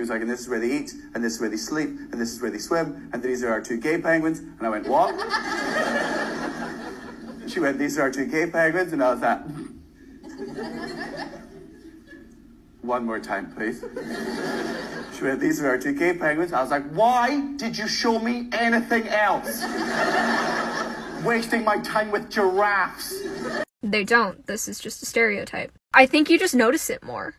she was like, and this is where they eat, and this is where they sleep, and this is where they swim, and these are our two gay penguins. And I went, what? She went, these are our two gay penguins, and I was like, one more time, please. She went, these are our two gay penguins. I was like, why did you show me anything else? Wasting my time with giraffes. They don't. This is just a stereotype. I think you just notice it more.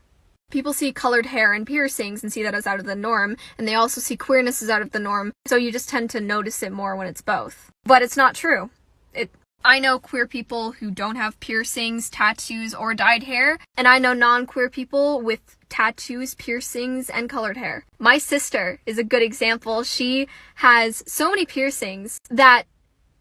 People see colored hair and piercings and see that as out of the norm, and they also see queerness as out of the norm, so you just tend to notice it more when it's both. But it's not true. I know queer people who don't have piercings, tattoos, or dyed hair, and I know non-queer people with tattoos, piercings, and colored hair. My sister is a good example. She has so many piercings that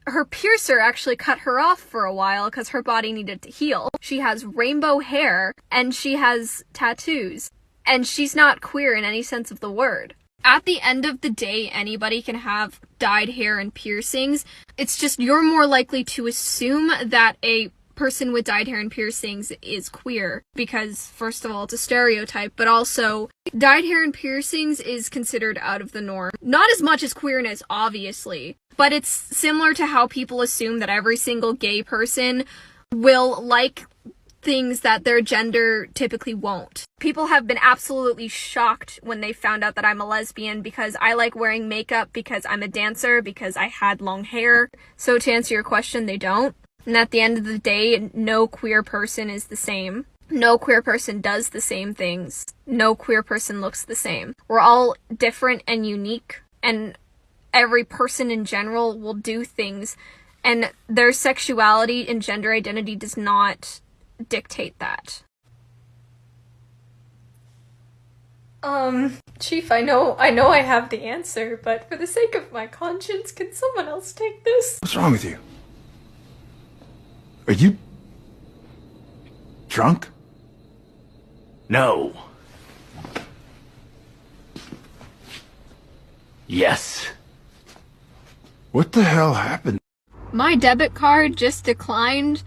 her piercer actually cut her off for a while because her body needed to heal. She has rainbow hair, and she has tattoos, and she's not queer in any sense of the word. At the end of the day, anybody can have dyed hair and piercings. It's just you're more likely to assume that a person with dyed hair and piercings is queer because, first of all, it's a stereotype, but also dyed hair and piercings is considered out of the norm. Not as much as queerness, obviously, but it's similar to how people assume that every single gay person will like things that their gender typically won't. People have been absolutely shocked when they found out that I'm a lesbian because I like wearing makeup, because I'm a dancer, because I had long hair. So to answer your question, they don't. And at the end of the day, no queer person is the same. No queer person does the same things. No queer person looks the same. We're all different and unique, and every person in general will do things, and their sexuality and gender identity does not dictate that. Chief, I know I have the answer, but for the sake of my conscience, can someone else take this? What's wrong with you? Are you drunk? No. Yes. What the hell happened? My debit card just declined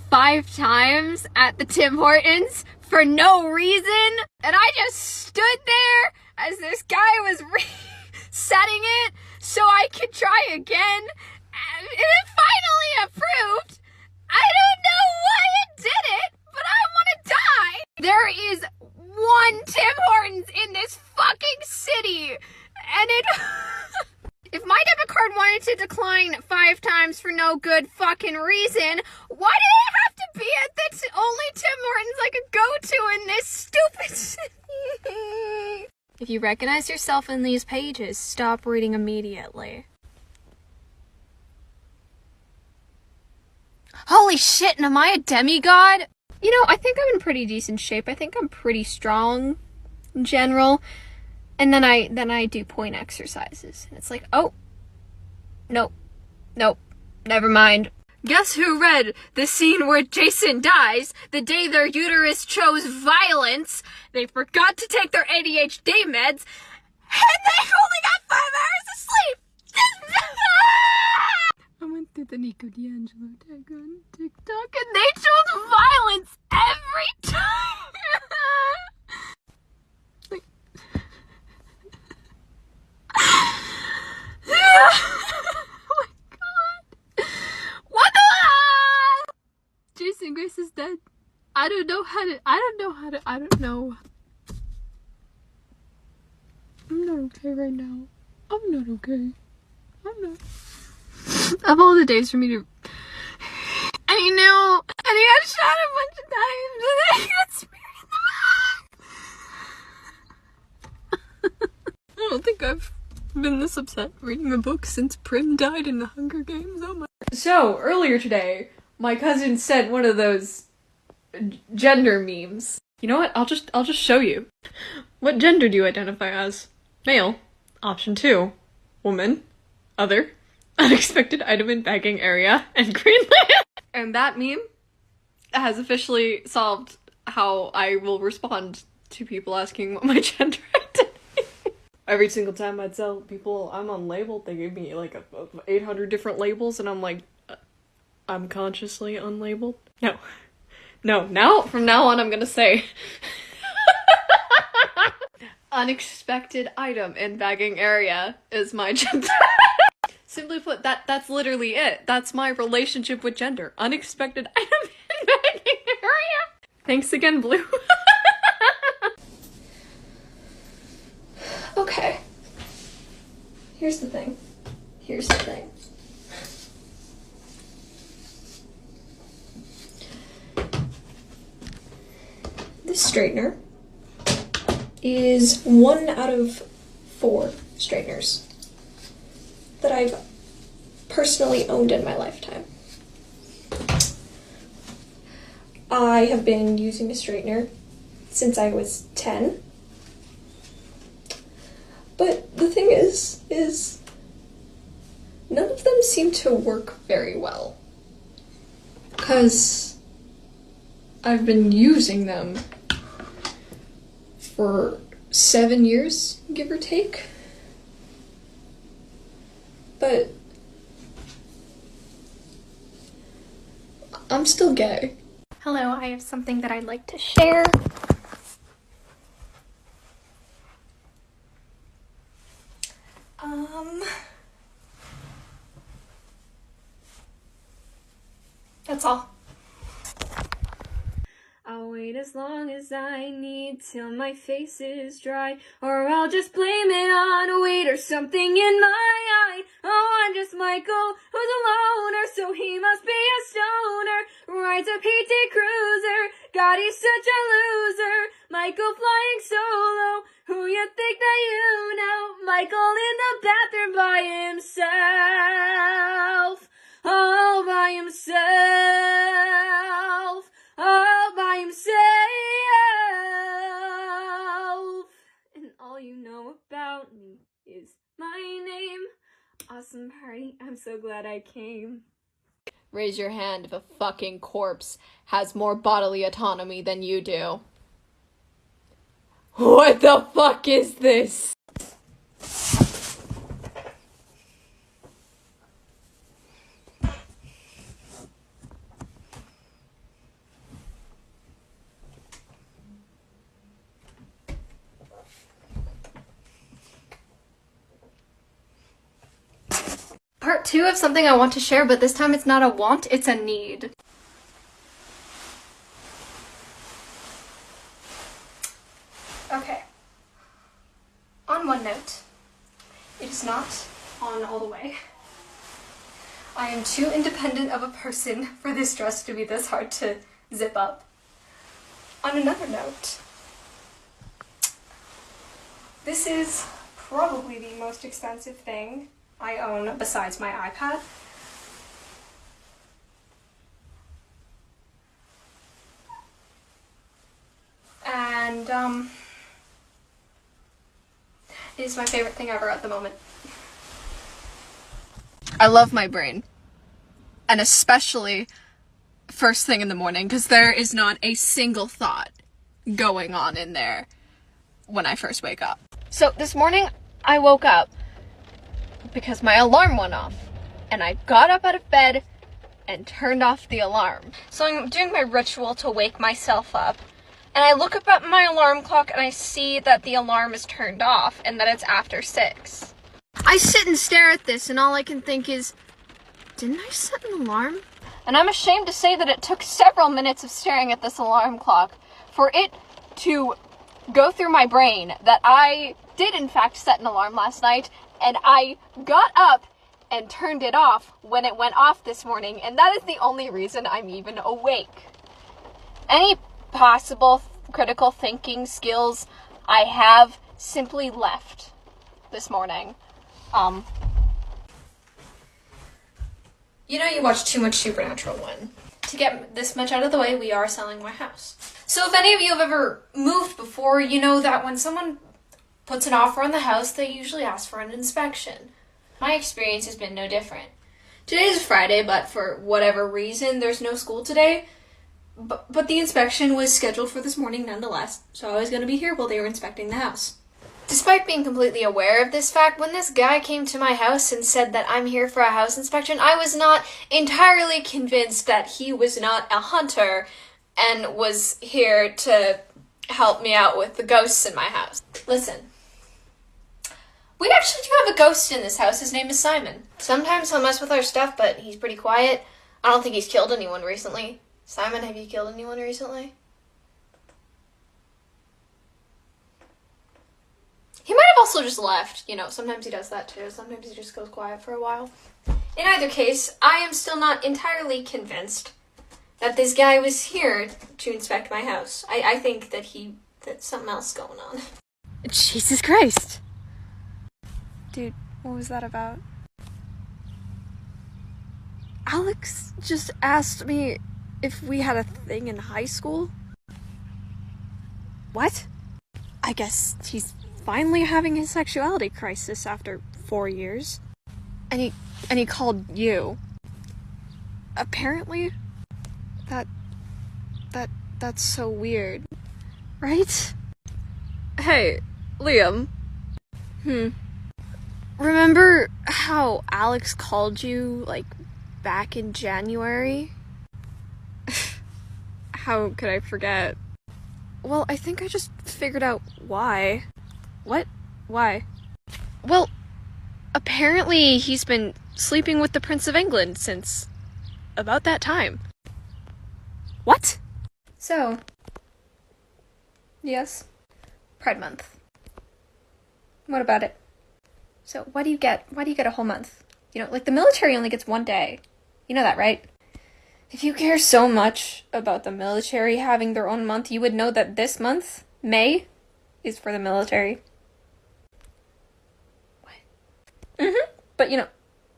5 times at the Tim Hortons for no reason, and I just stood there as this guy was resetting it so I could try again, and it finally approved. I don't know why it did it, but I want to die. There is one Tim Hortons in this fucking city, and it if my debit card wanted to decline 5 times for no good fucking reason, why did it have to be at the only Tim Hortons I could go to in this stupid city? If you recognize yourself in these pages, stop reading immediately. Holy shit, and am I a demigod? You know, I think I'm in pretty decent shape. I think I'm pretty strong in general. And then I do point exercises. And it's like, oh, nope, never mind. Guess who read the scene where Jason dies the day their uterus chose violence? They forgot to take their ADHD meds, and they only got 5 hours of sleep. I went through the Nico D'Angelo tag on TikTok, and they chose violence every time. Oh my god. What the Jason Grace is dead. I don't know. I'm not okay right now. I'm not okay. I'm not. Of all the days for me to... I know. And he got shot a bunch of times, and then he got speared in the back. I don't think I've been this upset reading a book since Prim died in the Hunger Games. Oh my. So, earlier today, my cousin sent one of those gender memes. You know what? I'll just show you. What gender do you identify as? Male. Option 2. Woman. Other. Unexpected item in bagging area. And Greenland. And that meme has officially solved how I will respond to people asking what my gender identity. Every single time I tell people I'm unlabeled, they give me like 800 different labels, and I'm like, I'm consciously unlabeled? No, now, from now on, I'm gonna say, Unexpected item in bagging area is my gender. Simply put, that's literally it. That's my relationship with gender. Unexpected item in bagging area. Thanks again, Blue. Okay. Here's the thing. This straightener is 1 out of 4 straighteners that I've personally owned in my lifetime. I have been using a straightener since I was 10. But the thing is none of them seem to work very well. 'Cause I've been using them for 7 years, give or take. But I'm still gay. Hello, I have something that I'd like to share. That's all. I'll wait as long as I need till my face is dry, or I'll just blame it on a weight or something in my eye. Oh, I'm just Michael, who's a loner, so he must be a stoner. Rides a PT Cruiser, God, he's such a loser. Michael flying solo, who you think that you know? Michael in the bathroom by himself, all by himself. All by himself. And all you know about me is my name. Awesome party. I'm so glad I came. Raise your hand if a fucking corpse has more bodily autonomy than you do. What the fuck is this? Part 2 of something I want to share, but this time it's not a want, it's a need. Okay. On one note, it is not on all the way. I am too independent of a person for this dress to be this hard to zip up. On another note, this is probably the most expensive thing I own besides my iPad. And, it is my favorite thing ever at the moment. I love my brain. And especially first thing in the morning, because there is not a single thought going on in there when I first wake up. So this morning, I woke up because my alarm went off, and I got up out of bed and turned off the alarm. So I'm doing my ritual to wake myself up, and I look up at my alarm clock and I see that the alarm is turned off and that it's after 6. I sit and stare at this, and all I can think is, didn't I set an alarm? And I'm ashamed to say that it took several minutes of staring at this alarm clock for it to go through my brain that I did in fact set an alarm last night, and I got up and turned it off when it went off this morning, and that is the only reason I'm even awake. Any possible critical thinking skills I have simply left this morning. You know, you watch too much Supernatural 1. To get this much out of the way, we are selling my house. So if any of you have ever moved before, you know that when someone puts an offer on the house, they usually ask for an inspection. My experience has been no different. Today is Friday, but for whatever reason, there's no school today. But the inspection was scheduled for this morning nonetheless, so I was going to be here while they were inspecting the house. Despite being completely aware of this fact, when this guy came to my house and said that I'm here for a house inspection, I was not entirely convinced that he was not a hunter and was here to help me out with the ghosts in my house. Listen. We actually do have a ghost in this house. His name is Simon. Sometimes he'll mess with our stuff, but he's pretty quiet. I don't think he's killed anyone recently. Simon, have you killed anyone recently? He might have also just left. You know, sometimes he does that too. Sometimes he just goes quiet for a while. In either case, I am still not entirely convinced that this guy was here to inspect my house. I think that that's something else going on. Jesus Christ. Dude, what was that about? Alex just asked me if we had a thing in high school. What? I guess he's finally having his sexuality crisis after 4 years. And he called you. Apparently, that's so weird. Right? Hey, Liam. Remember how Alex called you, like, back in January? How could I forget? Well, I think I just figured out why. What? Why? Well, apparently he's been sleeping with the Prince of England since about that time. What? So, yes, Pride Month. What about it? So, why do you get a whole month? You know, like, the military only gets 1 day. You know that, right? If you care so much about the military having their own month, you would know that this month, May, is for the military. What? But, you know,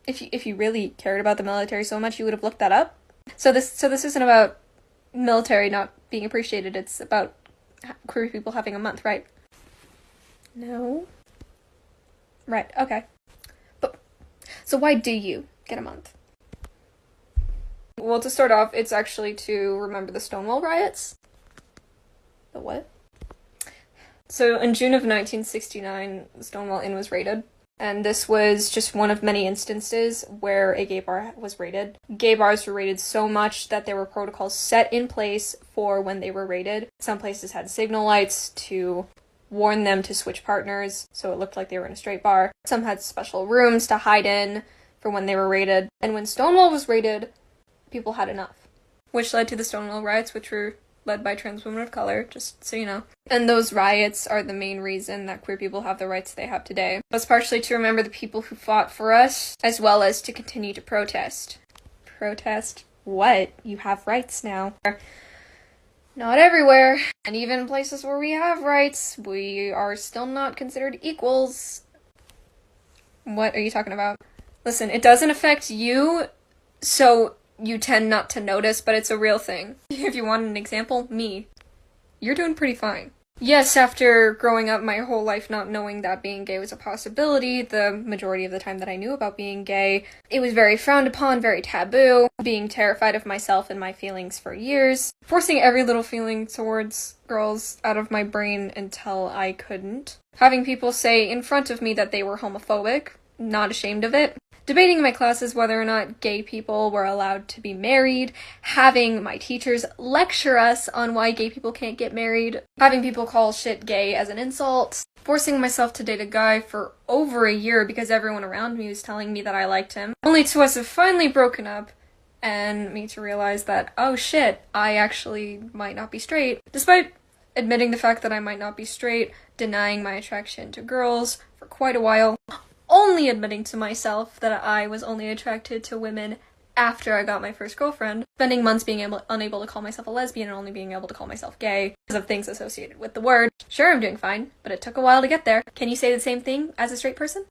if you really cared about the military so much, you would have looked that up. So this isn't about military not being appreciated, it's about queer people having a month, right? No. Right, okay. But, so why do you get a month? Well, to start off, it's actually to remember the Stonewall riots. The what? So, in June of 1969, the Stonewall Inn was raided. And this was just one of many instances where a gay bar was raided. Gay bars were raided so much that there were protocols set in place for when they were raided. Some places had signal lights to warn them to switch partners, so it looked like they were in a straight bar. Some had special rooms to hide in for when they were raided. And when Stonewall was raided, people had enough. Which led to the Stonewall riots, which were led by trans women of color, just so you know. And those riots are the main reason that queer people have the rights they have today. It's partially to remember the people who fought for us, as well as to continue to protest. Protest what? You have rights now. Not everywhere. And even places where we have rights, we are still not considered equals. What are you talking about? Listen, it doesn't affect you, so you tend not to notice, but it's a real thing. If you want an example, me. You're doing pretty fine. Yes, after growing up my whole life not knowing that being gay was a possibility, the majority of the time that I knew about being gay, it was very frowned upon, very taboo, being terrified of myself and my feelings for years, forcing every little feeling towards girls out of my brain until I couldn't. Having people say in front of me that they were homophobic, not ashamed of it. Debating in my classes whether or not gay people were allowed to be married, having my teachers lecture us on why gay people can't get married, having people call shit gay as an insult, forcing myself to date a guy for over a year because everyone around me was telling me that I liked him, only to us have finally broken up, and me to realize that, oh shit, I actually might not be straight. Despite admitting the fact that I might not be straight, denying my attraction to girls for quite a while, only admitting to myself that I was only attracted to women after I got my first girlfriend, spending months being unable to call myself a lesbian and only being able to call myself gay because of things associated with the word. Sure, I'm doing fine, but it took a while to get there. Can you say the same thing as a straight person?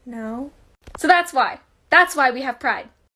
No. So that's why. That's why we have Pride.